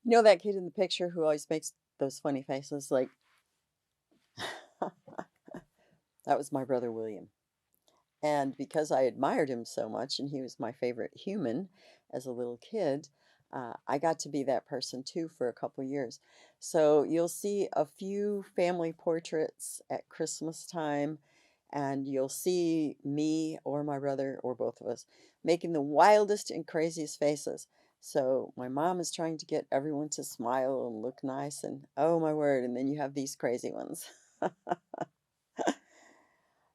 You know that kid in the picture who always makes those funny faces? Like, that was my brother William. And because I admired him so much and he was my favorite human as a little kid, I got to be that person too for a couple years. So you'll see a few family portraits at Christmas time, and you'll see me or my brother or both of us making the wildest and craziest faces. So my mom is trying to get everyone to smile and look nice, and oh my word, and then you have these crazy ones.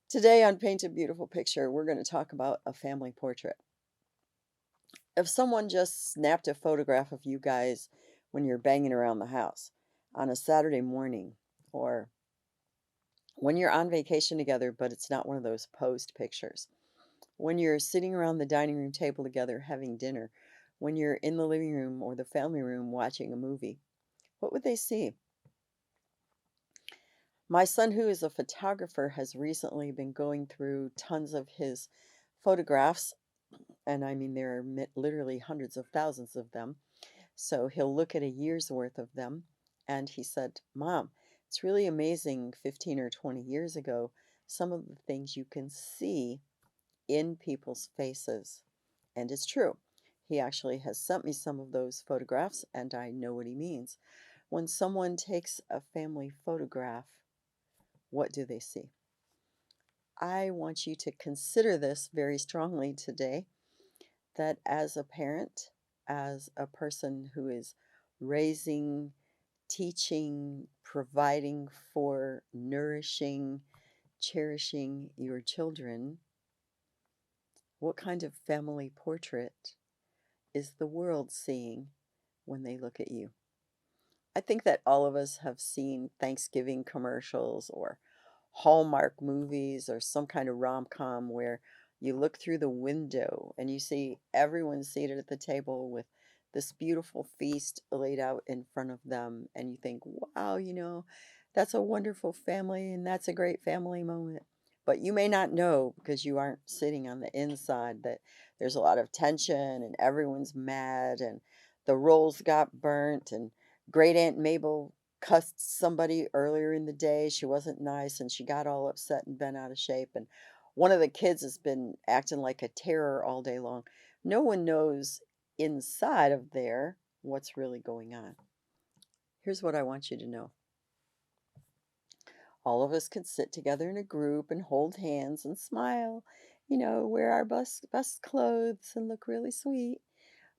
Today on Paint a Beautiful Picture, we're going to talk about a family portrait. If someone just snapped a photograph of you guys when you're banging around the house on a Saturday morning, or when you're on vacation together, but it's not one of those posed pictures, when you're sitting around the dining room table together having dinner, when you're in the living room or the family room watching a movie, what would they see? My son, who is a photographer, has recently been going through tons of his photographs, and I mean, there are literally hundreds of thousands of them. So he'll look at a year's worth of them. And he said, Mom, it's really amazing 15 or 20 years ago, some of the things you can see in people's faces. And it's true. He actually has sent me some of those photographs, and I know what he means. When someone takes a family photograph, what do they see? I want you to consider this very strongly today, that as a parent, as a person who is raising, teaching, providing for, nourishing, cherishing your children, what kind of family portrait is the world seeing when they look at you? I think that all of us have seen Thanksgiving commercials or Hallmark movies or some kind of rom-com where you look through the window and you see everyone seated at the table with this beautiful feast laid out in front of them, and you think, wow, that's a wonderful family and that's a great family moment. But you may not know, because you aren't sitting on the inside, that there's a lot of tension and everyone's mad and the rolls got burnt, and Great Aunt Mabel cussed somebody earlier in the day. She wasn't nice and she got all upset and bent out of shape. And one of the kids has been acting like a terror all day long. No one knows inside of there what's really going on. Here's what I want you to know. All of us could sit together in a group and hold hands and smile, wear our best clothes and look really sweet.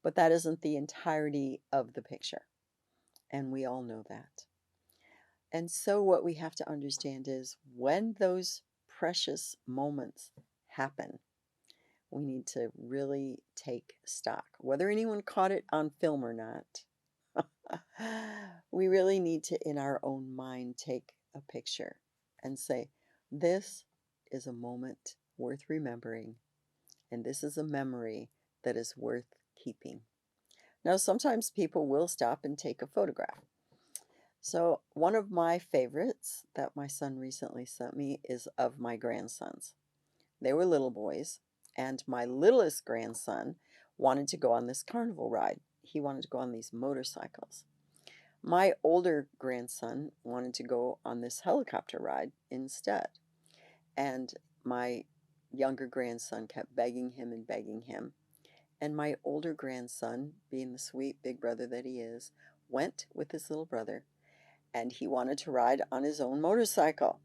But that isn't the entirety of the picture. And we all know that. And so, what we have to understand is when those precious moments happen, we need to really take stock. Whether anyone caught it on film or not, we really need to, in our own mind, take a picture and say, this is a moment worth remembering, and this is a memory that is worth keeping. Now, sometimes people will stop and take a photograph. So, one of my favorites that my son recently sent me is of my grandsons. They were little boys, and my littlest grandson wanted to go on this carnival ride. He wanted to go on these motorcycles. My older grandson wanted to go on this helicopter ride instead. And my younger grandson kept begging him and begging him. And my older grandson, being the sweet big brother that he is, went with his little brother, and he wanted to ride on his own motorcycle.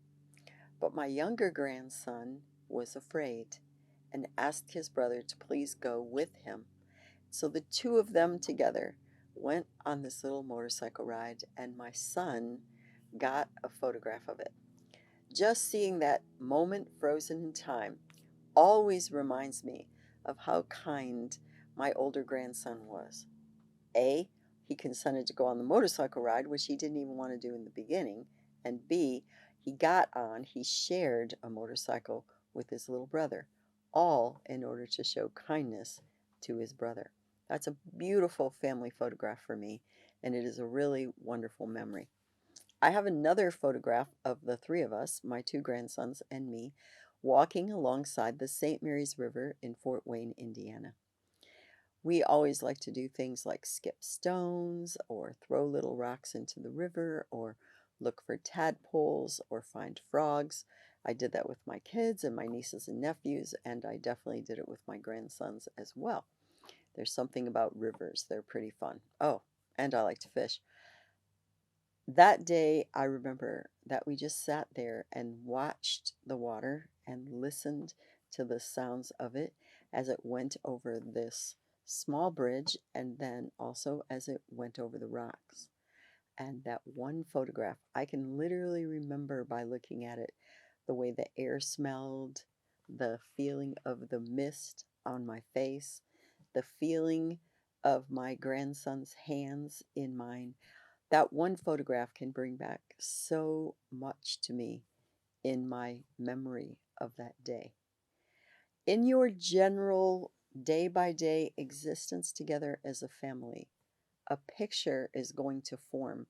But my younger grandson was afraid and asked his brother to please go with him. So the two of them together went on this little motorcycle ride, and my son got a photograph of it. Just seeing that moment frozen in time always reminds me of how kind my older grandson was. A, he consented to go on the motorcycle ride, which he didn't even want to do in the beginning. And B, he shared a motorcycle with his little brother, all in order to show kindness to his brother. That's a beautiful family photograph for me, and it is a really wonderful memory. I have another photograph of the three of us, my two grandsons and me, walking alongside the St. Mary's River in Fort Wayne, Indiana. We always like to do things like skip stones or throw little rocks into the river or look for tadpoles or find frogs. I did that with my kids and my nieces and nephews, and I definitely did it with my grandsons as well. There's something about rivers, they're pretty fun. Oh, and I like to fish. That day, I remember that we just sat there and watched the water and listened to the sounds of it as it went over this small bridge and then also as it went over the rocks. And that one photograph, I can literally remember by looking at it the way the air smelled, the feeling of the mist on my face, the feeling of my grandson's hands in mine. That one photograph can bring back so much to me in my memory of that day. In your general day by day existence together as a family, a picture is going to form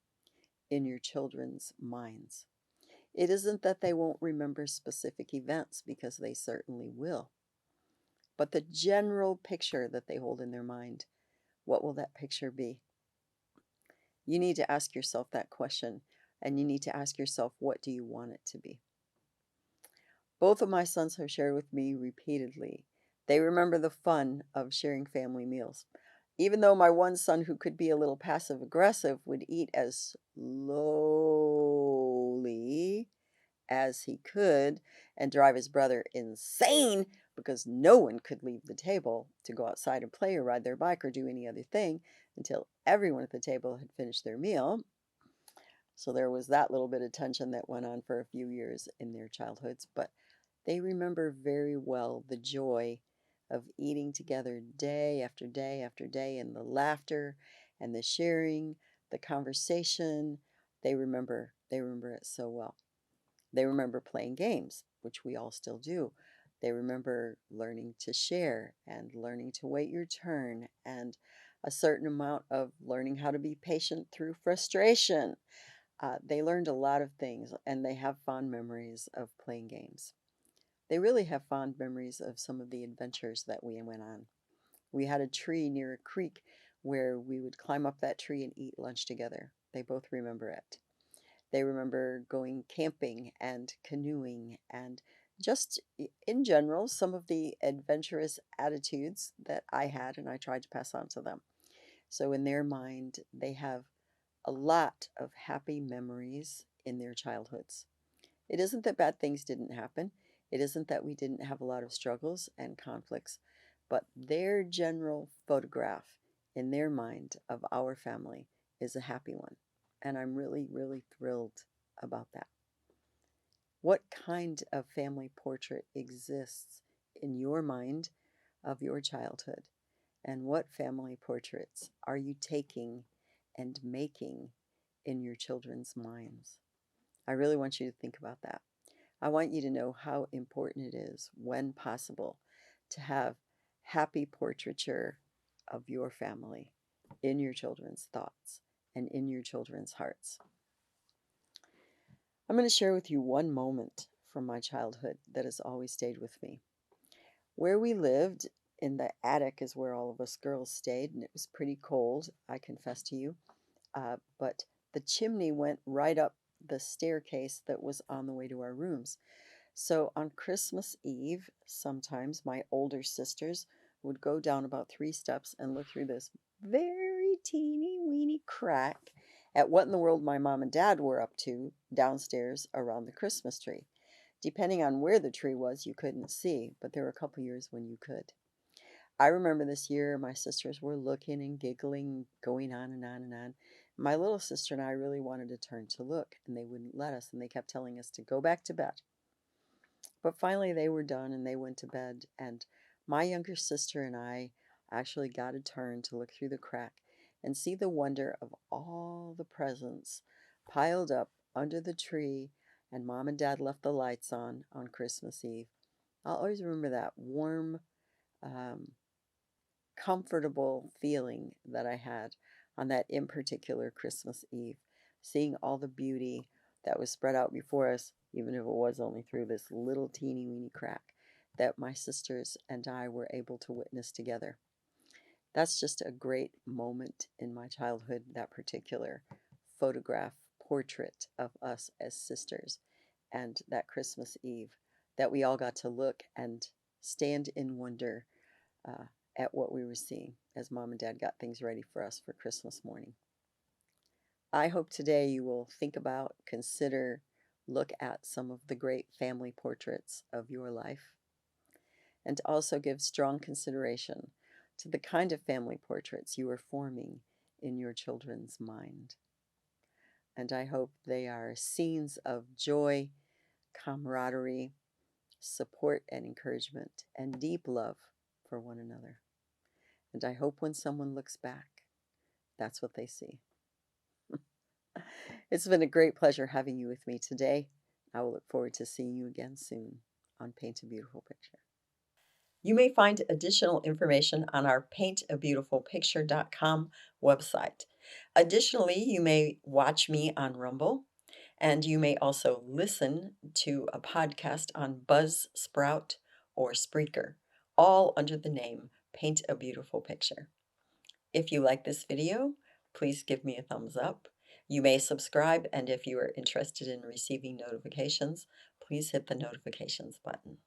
in your children's minds. It isn't that they won't remember specific events, because they certainly will, but the general picture that they hold in their mind, what will that picture be? You need to ask yourself that question, and you need to ask yourself, what do you want it to be? Both of my sons have shared with me repeatedly. They remember the fun of sharing family meals. Even though my one son, who could be a little passive aggressive, would eat as slowly as he could and drive his brother insane because no one could leave the table to go outside and play or ride their bike or do any other thing until everyone at the table had finished their meal. So there was that little bit of tension that went on for a few years in their childhoods, but they remember very well the joy of eating together day after day after day, and the laughter and the sharing, the conversation. They remember it so well. They remember playing games, which we all still do. They remember learning to share and learning to wait your turn and a certain amount of learning how to be patient through frustration. They learned a lot of things, and they have fond memories of playing games. They really have fond memories of some of the adventures that we went on. We had a tree near a creek where we would climb up that tree and eat lunch together. They both remember it. They remember going camping and canoeing and just in general, some of the adventurous attitudes that I had and I tried to pass on to them. So, in their mind, they have a lot of happy memories in their childhoods. It isn't that bad things didn't happen. It isn't that we didn't have a lot of struggles and conflicts, but their general photograph in their mind of our family is a happy one. And I'm really, really thrilled about that. What kind of family portrait exists in your mind of your childhood? And what family portraits are you taking and making in your children's minds? I really want you to think about that. I want you to know how important it is, when possible, to have happy portraiture of your family in your children's thoughts and in your children's hearts. I'm going to share with you one moment from my childhood that has always stayed with me. Where we lived, in the attic is where all of us girls stayed, and it was pretty cold, I confess to you. But the chimney went right up the staircase that was on the way to our rooms. So on Christmas Eve, sometimes my older sisters would go down about 3 steps and look through this very teeny weeny crack at what in the world my mom and dad were up to downstairs around the Christmas tree. Depending on where the tree was, you couldn't see, but there were a couple years when you could. I remember this year my sisters were looking and giggling, going on and on and on. My little sister and I really wanted to turn to look, and they wouldn't let us, and they kept telling us to go back to bed. But finally, they were done and they went to bed, and my younger sister and I actually got a turn to look through the crack and see the wonder of all the presents piled up under the tree, and mom and dad left the lights on Christmas Eve. I'll always remember that warm, um, comfortable feeling that I had on that in particular Christmas Eve, seeing all the beauty that was spread out before us, even if it was only through this little teeny weeny crack that my sisters and I were able to witness together. That's just a great moment in my childhood, that particular photograph portrait of us as sisters, and that Christmas Eve that we all got to look and stand in wonder uh, at what we were seeing as mom and dad got things ready for us for Christmas morning. I hope today you will think about, consider, look at some of the great family portraits of your life, and also give strong consideration to the kind of family portraits you are forming in your children's mind. And I hope they are scenes of joy, camaraderie, support and encouragement, and deep love for one another. And I hope when someone looks back, that's what they see. It's been a great pleasure having you with me today. I will look forward to seeing you again soon on Paint a Beautiful Picture. You may find additional information on our paintabeautifulpicture.com website. Additionally, you may watch me on Rumble, and you may also listen to a podcast on Buzzsprout or Spreaker, all under the name Paint a Beautiful Picture. If you like this video, please give me a thumbs up. You may subscribe, and if you are interested in receiving notifications, please hit the notifications button.